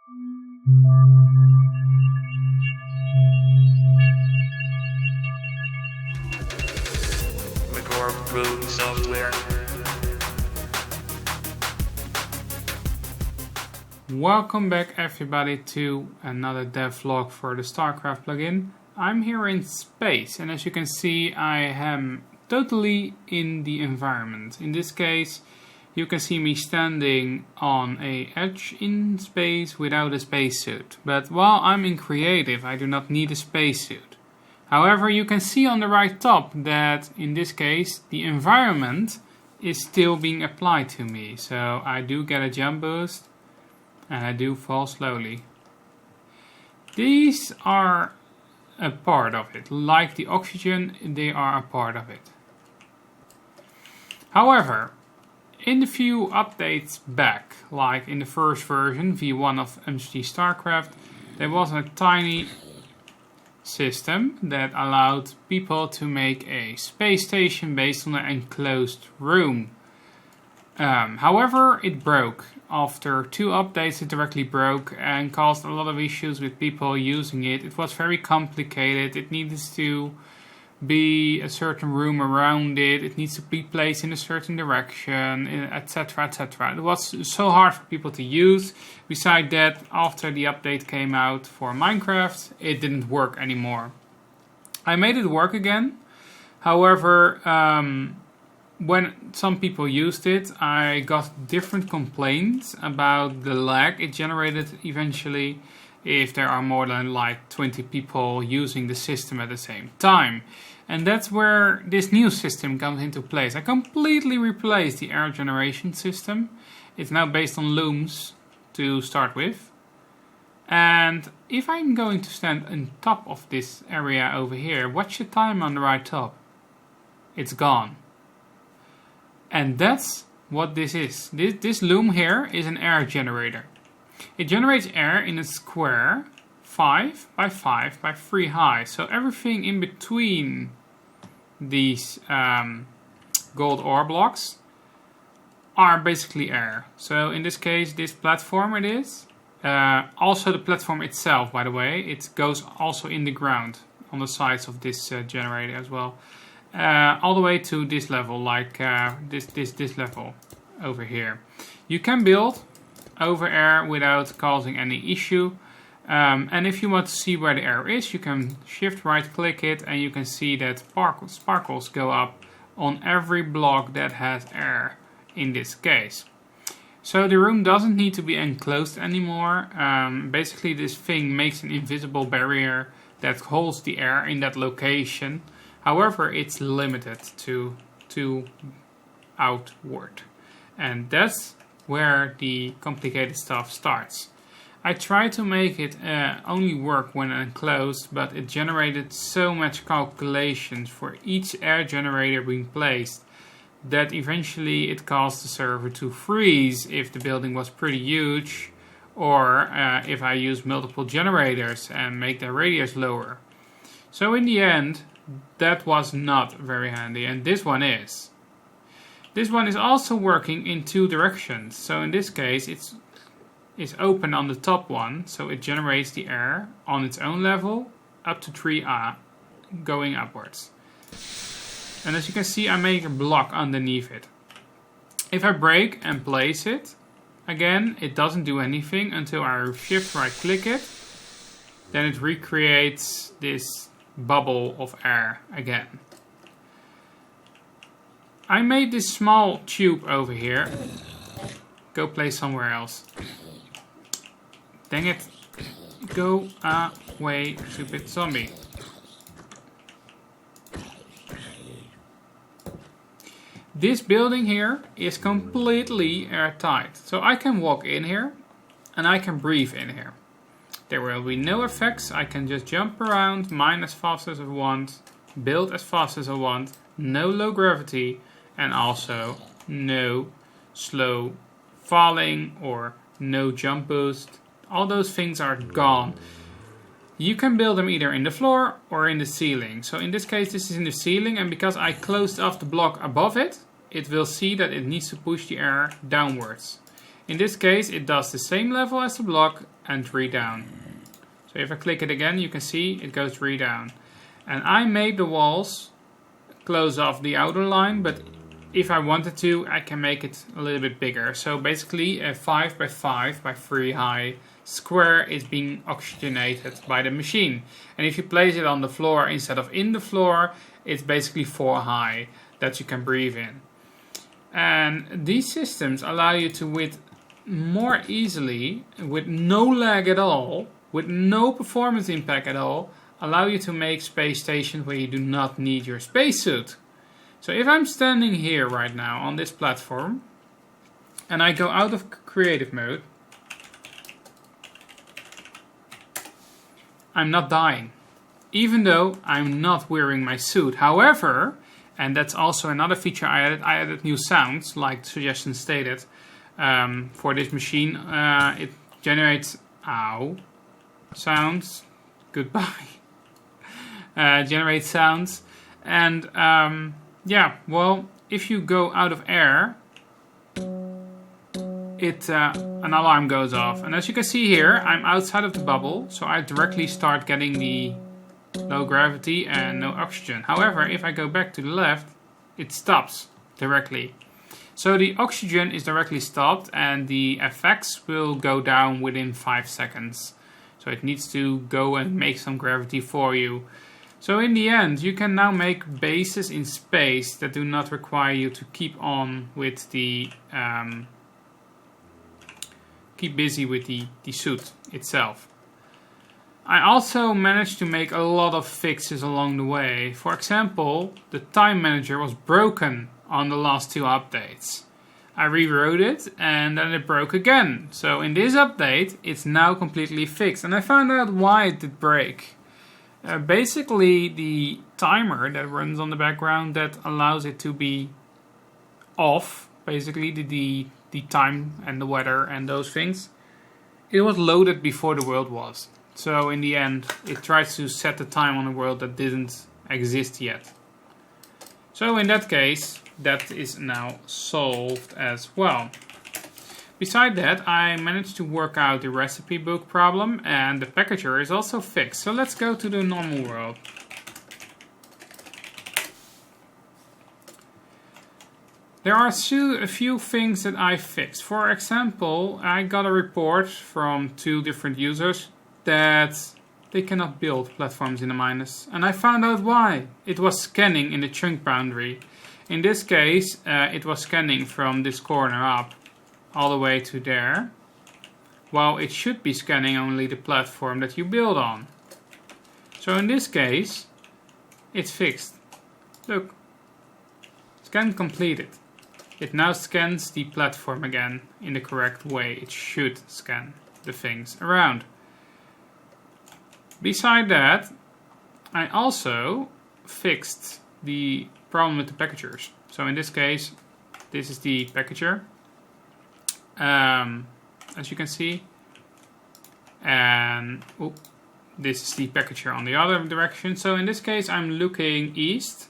Room software. Welcome back everybody to another devlog for the StarCraft plugin. I'm here in space, and as you can see I am totally in the environment. In this case you can see me standing on a edge in space without a spacesuit. But while I'm in creative I do not need a spacesuit. However, you can see on the right top that in this case the environment is still being applied to me. So I do get a jump boost and I do fall slowly. These are a part of it. Like the oxygen, they are a part of it. However, in the few updates back, like in the first version, V1 of MCG StarCraft, there was a tiny system that allowed people to make a space station based on an enclosed room. However, it broke. After 2 updates it directly broke and caused a lot of issues with people using it. It was very complicated. It needed to be a certain room around it. It needs to be placed in a certain direction, etc, etc. It was so hard for people to use. Besides that, after the update came out for Minecraft, it didn't work anymore. I made it work again. However, when some people used it, I got different complaints about the lag it generated eventually if there are more than like 20 people using the system at the same time. And that's where this new system comes into place. I completely replaced the air generation system. It's now based on looms to start with. And if I'm going to stand on top of this area over here, watch the time on the right top. It's gone. And that's what this is. This loom here is an air generator. It generates air in a square 5 by 5 by 3 high. So everything in between these gold ore blocks are basically air. So in this case, this platform it is. Also the platform itself, by the way, it goes also in the ground on the sides of this generator as well. All the way to this level, like this level over here. You can build over air without causing any issue. And if you want to see where the air is, you can shift right click it and you can see that sparkles go up on every block that has air in this case. So the room doesn't need to be enclosed anymore. Basically this thing makes an invisible barrier that holds the air in that location. However, it's limited to 2 outward. And that's where the complicated stuff starts. I tried to make it only work when enclosed, but it generated so much calculations for each air generator being placed that eventually it caused the server to freeze if the building was pretty huge, or if I use multiple generators and make their radius lower. So in the end, that was not very handy, and this one is. This one is also working in 2 directions. So in this case it's open on the top one, so it generates the air on its own level up to 3A going upwards. And as you can see, I make a block underneath it. If I break and place it, again it doesn't do anything until I shift right click it. Then it recreates this bubble of air again. I made this small tube over here. Go play somewhere else. Dang it. Go away, stupid zombie. This building here is completely airtight. So I can walk in here and I can breathe in here. There will be no effects. I can just jump around, mine as fast as I want, build as fast as I want, no low gravity, and also no slow falling or no jump boost. All those things are gone. You can build them either in the floor or in the ceiling. So in this case this is in the ceiling, and because I closed off the block above it, it will see that it needs to push the air downwards. In this case, it does the same level as the block and 3 down. So if I click it again, you can see it goes 3 down. And I made the walls close off the outer line, but if I wanted to, I can make it a little bit bigger. So basically a 5 by 5 by 3 high square is being oxygenated by the machine. And if you place it on the floor instead of in the floor, it's basically 4 high that you can breathe in. And these systems allow you to, with more easily, with no lag at all, with no performance impact at all, allow you to make space stations where you do not need your spacesuit. So if I'm standing here right now on this platform and I go out of creative mode, I'm not dying, even though I'm not wearing my suit. However, and that's also another feature I added new sounds, like the suggestion stated, for this machine. It generates ow sounds, goodbye, generates sounds, and yeah, well, if you go out of air, an alarm goes off. And as you can see here, I'm outside of the bubble, so I directly start getting the low gravity and no oxygen. However, if I go back to the left, it stops directly. So the oxygen is directly stopped and the effects will go down within 5 seconds. So it needs to go and make some gravity for you. So in the end, you can now make bases in space that do not require you to keep on with the keep busy with the suit itself. I also managed to make a lot of fixes along the way. For example, the time manager was broken on the last 2 updates. I rewrote it and then it broke again. So in this update, it's now completely fixed. And I found out why it did break. Basically, the timer that runs on the background that allows it to be off, basically the time and the weather and those things, it was loaded before the world was. So in the end, it tries to set the time on a world that didn't exist yet. So in that case, that is now solved as well. Beside that, I managed to work out the recipe book problem and the packager is also fixed. So let's go to the normal world. There are a few things that I fixed. For example, I got a report from 2 different users that they cannot build platforms in the minus. And I found out why. It was scanning in the chunk boundary. In this case, it was scanning from this corner up all the way to there, while it should be scanning only the platform that you build on. So in this case, it's fixed. Look, scan completed. It now scans the platform again in the correct way. It should scan the things around. Beside that, I also fixed the problem with the packagers. So in this case, this is the packager, as you can see, and this is the packager on the other direction. So in this case, I'm looking east,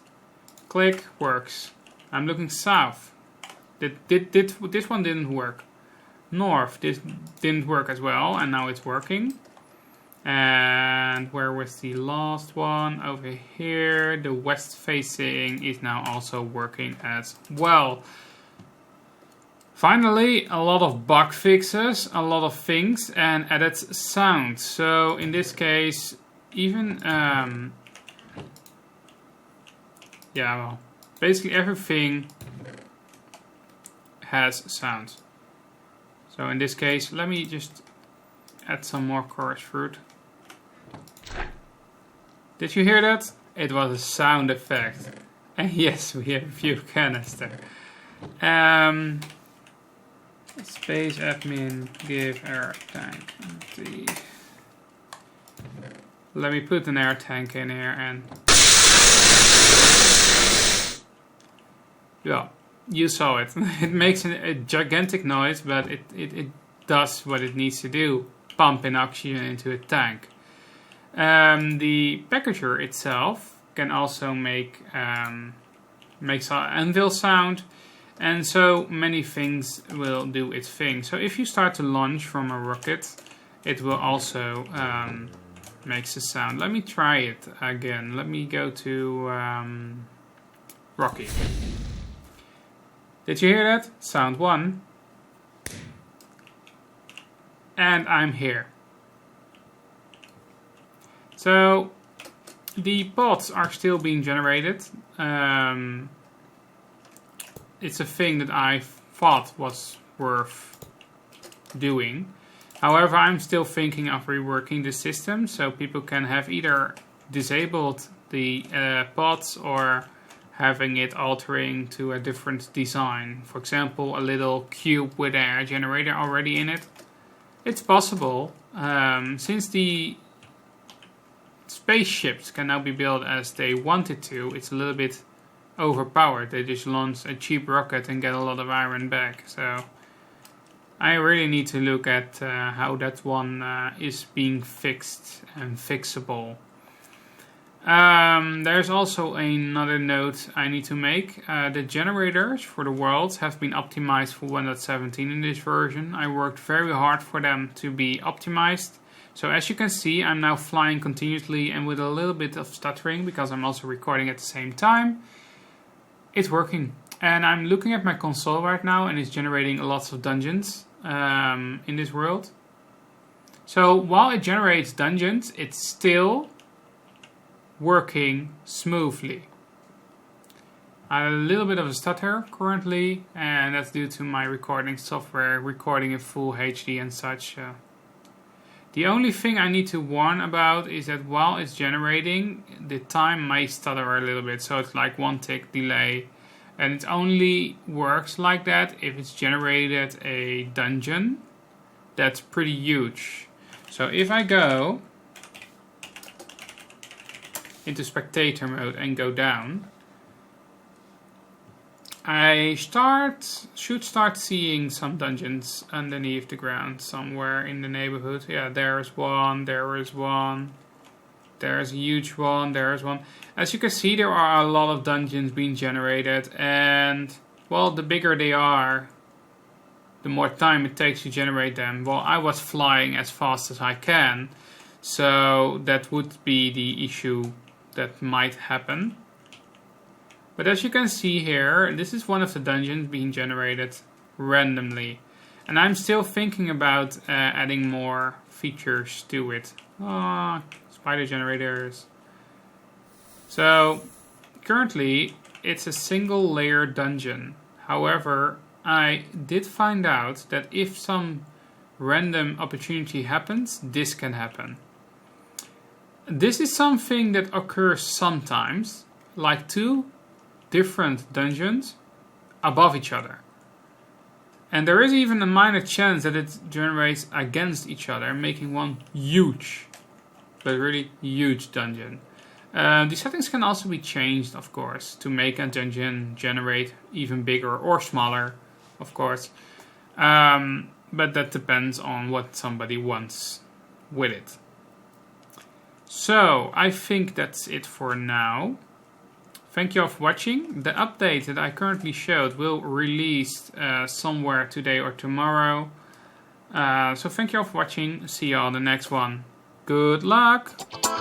click, works. I'm looking south. This one didn't work. North, this didn't work as well, and now it's working. And where was the last one? Over here, the west facing is now also working as well. Finally, a lot of bug fixes, a lot of things, and added sound. So in this case, even yeah, well, basically everything has sound. So in this case, let me just add some more chorus fruit. Did you hear that? It was a sound effect. And yes, we have a few canister. Space admin give air tank empty. Let me put an air tank in here and yeah, you saw it. It makes a gigantic noise, but it does what it needs to do. Pump in oxygen into a tank. The packager itself can also make anvil sound, And so many things will do its thing. So if you start to launch from a rocket, it will also makes a sound. Let me try it again. Let me go to Rocky. Did you hear that? Sound 1. And I'm here. So the pods are still being generated. It's a thing that I thought was worth doing. However, I'm still thinking of reworking the system so people can have either disabled the pods or having it altering to a different design. For example, a little cube with a generator already in it. It's possible. Since the spaceships can now be built as they wanted to, it's a little bit overpowered. They just launch a cheap rocket and get a lot of iron back. So I really need to look at how that one is being fixed and fixable. There's also another note I need to make. The generators for the worlds have been optimized for 1.17 in this version. I worked very hard for them to be optimized. So as you can see, I'm now flying continuously and with a little bit of stuttering because I'm also recording at the same time. It's working. And I'm looking at my console right now and it's generating lots of dungeons in this world. So while it generates dungeons, it's still working smoothly. I have a little bit of a stutter currently, and that's due to my recording software, recording in full HD and such. The only thing I need to warn about is that while it's generating, the time may stutter a little bit, so it's like 1 tick delay. And it only works like that if it's generated a dungeon that's pretty huge. So if I go into spectator mode and go down, I should start seeing some dungeons underneath the ground somewhere in the neighborhood. Yeah, there's one, there is one, there's a huge one, there's one. As you can see, there are a lot of dungeons being generated, and well, the bigger they are, the more time it takes to generate them. Well, I was flying as fast as I can, so that would be the issue that might happen. But as you can see here, this is one of the dungeons being generated randomly. And I'm still thinking about adding more features to it. Oh, spider generators. So currently it's a single layer dungeon. However, I did find out that if some random opportunity happens, this can happen. This is something that occurs sometimes, like 2 different dungeons above each other. And there is even a minor chance that it generates against each other, making one huge, but really huge dungeon. The settings can also be changed, of course, to make a dungeon generate even bigger or smaller, of course. But that depends on what somebody wants with it. So, I think that's it for now. Thank you all for watching. The update that I currently showed will release somewhere today or tomorrow. So thank you all for watching. See you all in the next one. Good luck!